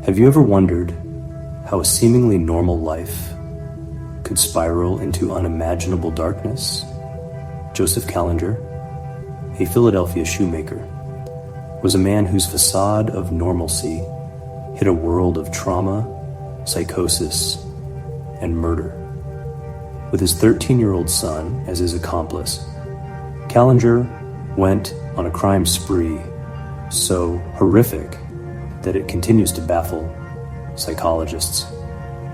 Have you ever wondered how a seemingly normal life could spiral into unimaginable darkness? Joseph Kallinger, a Philadelphia shoemaker, was a man whose facade of normalcy hid a world of trauma, psychosis, and murder. With his 13-year-old son as his accomplice, Kallinger went on a crime spree so horrific that it continues to baffle psychologists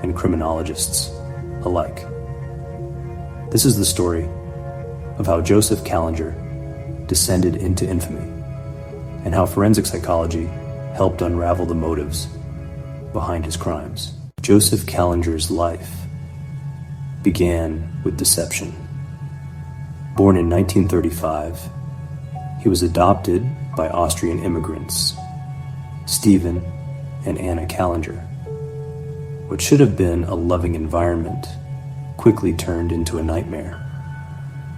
and criminologists alike. This is the story of how Joseph Kallinger descended into infamy and how forensic psychology helped unravel the motives behind his crimes. Joseph Kallinger's life began with deception. Born in 1935, he was adopted by Austrian immigrants, Stephen and Anna Kallinger. What should have been a loving environment quickly turned into a nightmare.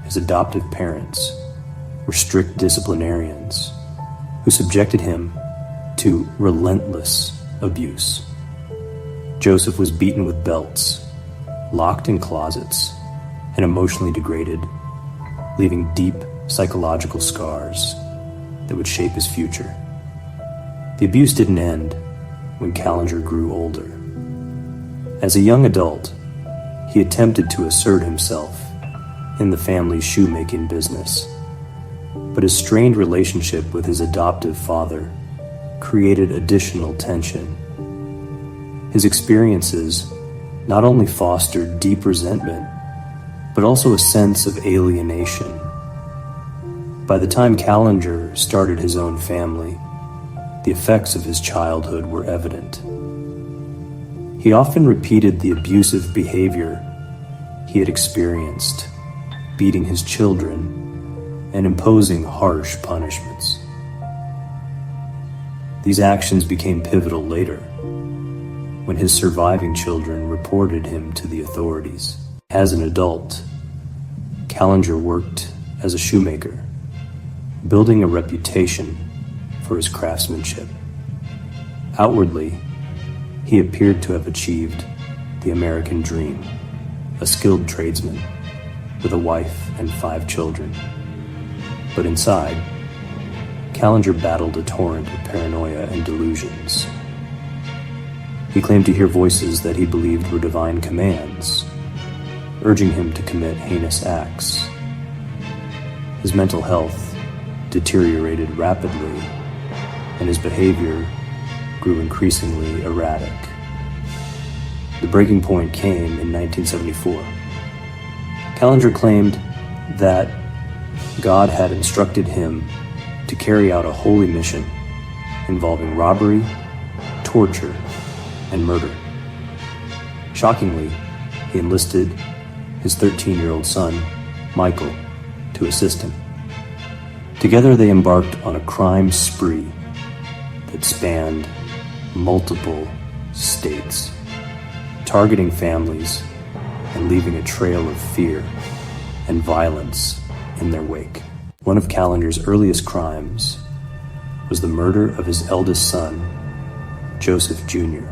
His adoptive parents were strict disciplinarians who subjected him to relentless abuse. Joseph was beaten with belts, locked in closets, and emotionally degraded, leaving deep psychological scars that would shape his future. The abuse didn't end when Kallinger grew older. As a young adult, he attempted to assert himself in the family's shoemaking business, but his strained relationship with his adoptive father created additional tension. His experiences not only fostered deep resentment, but also a sense of alienation. By the time Kallinger started his own family, the effects of his childhood were evident. He often repeated the abusive behavior he had experienced, beating his children and imposing harsh punishments. These actions became pivotal later, when his surviving children reported him to the authorities. As an adult, Kallinger worked as a shoemaker, building a reputation for his craftsmanship. Outwardly, he appeared to have achieved the American dream, a skilled tradesman with a wife and 5 children. But inside, Kallinger battled a torrent of paranoia and delusions. He claimed to hear voices that he believed were divine commands, urging him to commit heinous acts. His mental health deteriorated rapidly, and his behavior grew increasingly erratic. The breaking point came in 1974. Kallinger claimed that God had instructed him to carry out a holy mission involving robbery, torture, and murder. Shockingly, he enlisted his 13-year-old son, Michael, to assist him. Together they embarked on a crime spree that spanned multiple states, targeting families and leaving a trail of fear and violence in their wake. One of Kallinger's earliest crimes was the murder of his eldest son, Joseph Jr.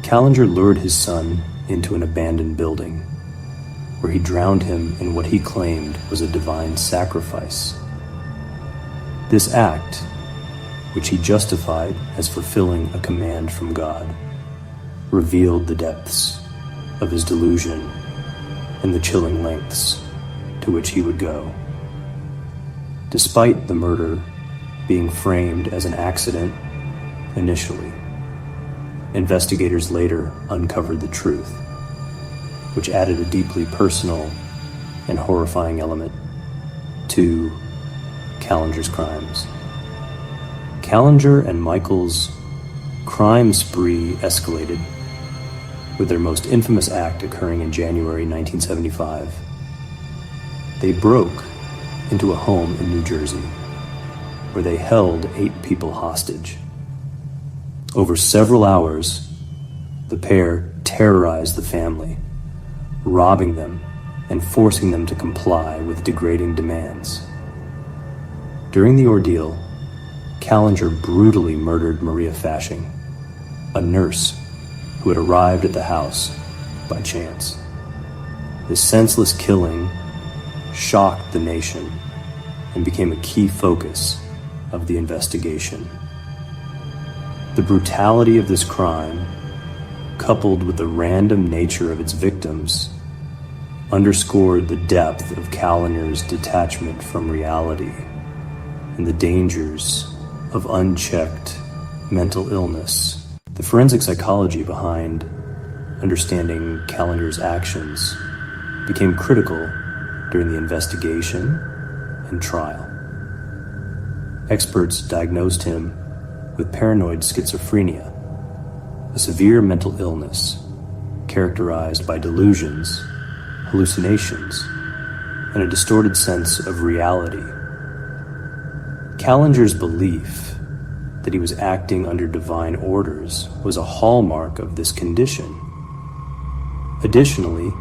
Kallinger lured his son into an abandoned building, where he drowned him in what he claimed was a divine sacrifice. This act, which he justified as fulfilling a command from God, revealed the depths of his delusion and the chilling lengths to which he would go. Despite the murder being framed as an accident initially, investigators later uncovered the truth, which added a deeply personal and horrifying element to Kallinger's crimes. Kallinger and Michael's crime spree escalated, with their most infamous act occurring in January 1975. They broke into a home in New Jersey, where they held 8 people hostage. Over several hours, the pair terrorized the family, robbing them and forcing them to comply with degrading demands. During the ordeal, Kallinger brutally murdered Maria Fasching, a nurse who had arrived at the house by chance. This senseless killing shocked the nation and became a key focus of the investigation. The brutality of this crime, coupled with the random nature of its victims, underscored the depth of Kallinger's detachment from reality and the dangers of unchecked mental illness. The forensic psychology behind understanding Kallinger's actions became critical during the investigation and trial. Experts diagnosed him with paranoid schizophrenia, a severe mental illness characterized by delusions, hallucinations, and a distorted sense of reality. Kallinger's belief that he was acting under divine orders was a hallmark of this condition. Additionally,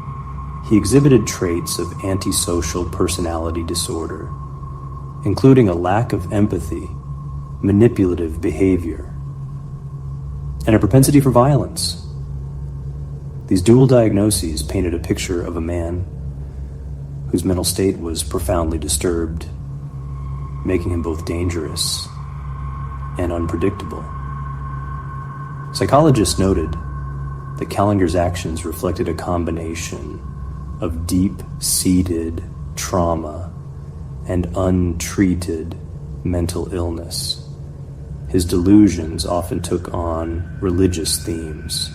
he exhibited traits of antisocial personality disorder, including a lack of empathy, manipulative behavior, and a propensity for violence. These dual diagnoses painted a picture of a man whose mental state was profoundly disturbed, making him both dangerous and unpredictable. Psychologists noted that Kallinger's actions reflected a combination of deep-seated trauma and untreated mental illness. His delusions often took on religious themes,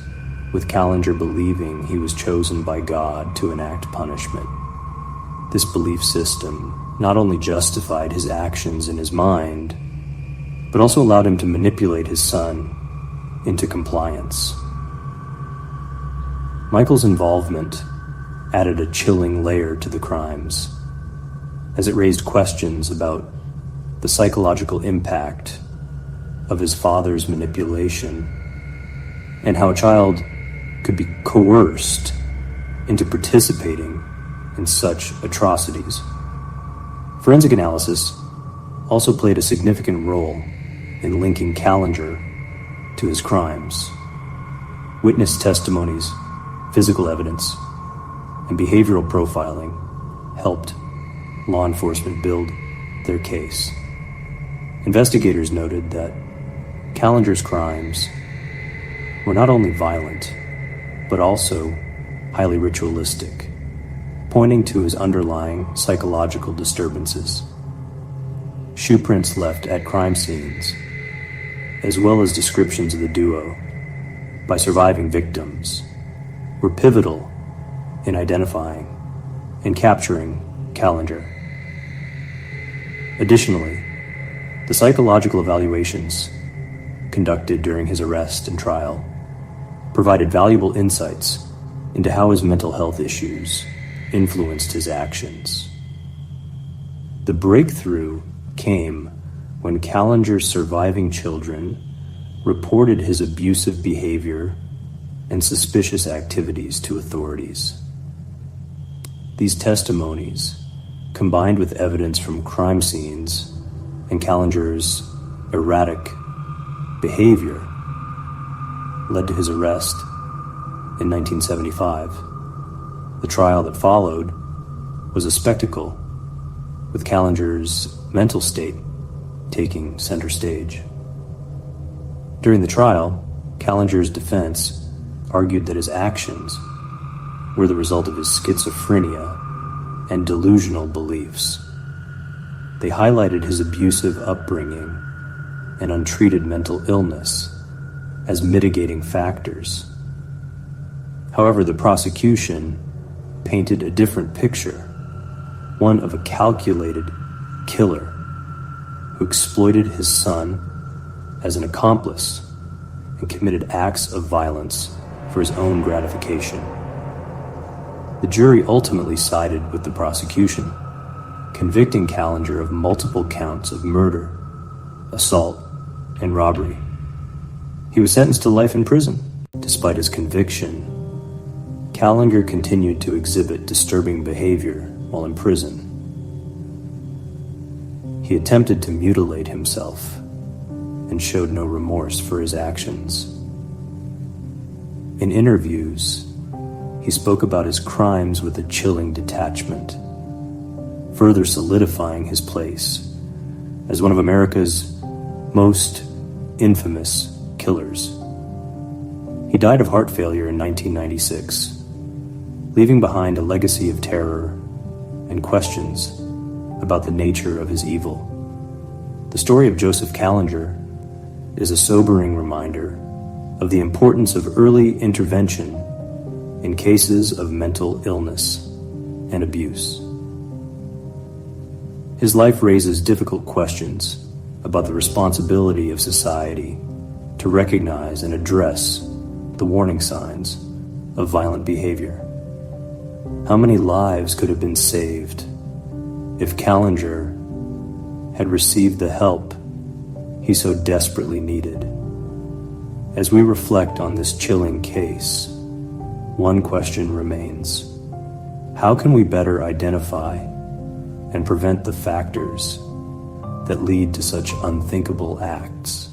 with Kallinger believing he was chosen by God to enact punishment. This belief system not only justified his actions in his mind, but also allowed him to manipulate his son into compliance. Michael's involvement added a chilling layer to the crimes, as it raised questions about the psychological impact of his father's manipulation and how a child could be coerced into participating in such atrocities. Forensic analysis also played a significant role in linking Kallinger to his crimes. Witness testimonies, physical evidence, and behavioral profiling helped law enforcement build their case. Investigators noted that Kallinger's crimes were not only violent, but also highly ritualistic, pointing to his underlying psychological disturbances. Shoe prints left at crime scenes, as well as descriptions of the duo by surviving victims, were pivotal in identifying and capturing Kallinger. Additionally, the psychological evaluations conducted during his arrest and trial provided valuable insights into how his mental health issues influenced his actions. The breakthrough came when Kallinger's surviving children reported his abusive behavior and suspicious activities to authorities. These testimonies, combined with evidence from crime scenes and Kallinger's erratic behavior, led to his arrest in 1975. The trial that followed was a spectacle, with Kallinger's mental state taking center stage. During the trial, Kallinger's defense argued that his actions were the result of his schizophrenia and delusional beliefs. They highlighted his abusive upbringing and untreated mental illness as mitigating factors. However, the prosecution painted a different picture, one of a calculated killer who exploited his son as an accomplice and committed acts of violence for his own gratification. The jury ultimately sided with the prosecution, convicting Kallinger of multiple counts of murder, assault, and robbery. He was sentenced to life in prison. Despite his conviction, Kallinger continued to exhibit disturbing behavior while in prison. He attempted to mutilate himself and showed no remorse for his actions. In interviews, he spoke about his crimes with a chilling detachment, further solidifying his place as one of America's most infamous killers. He died of heart failure in 1996, leaving behind a legacy of terror and questions about the nature of his evil. The story of Joseph Kallinger is a sobering reminder of the importance of early intervention in cases of mental illness and abuse. His life raises difficult questions about the responsibility of society to recognize and address the warning signs of violent behavior. How many lives could have been saved if Kallinger had received the help he so desperately needed? As we reflect on this chilling case, one question remains: how can we better identify and prevent the factors that lead to such unthinkable acts?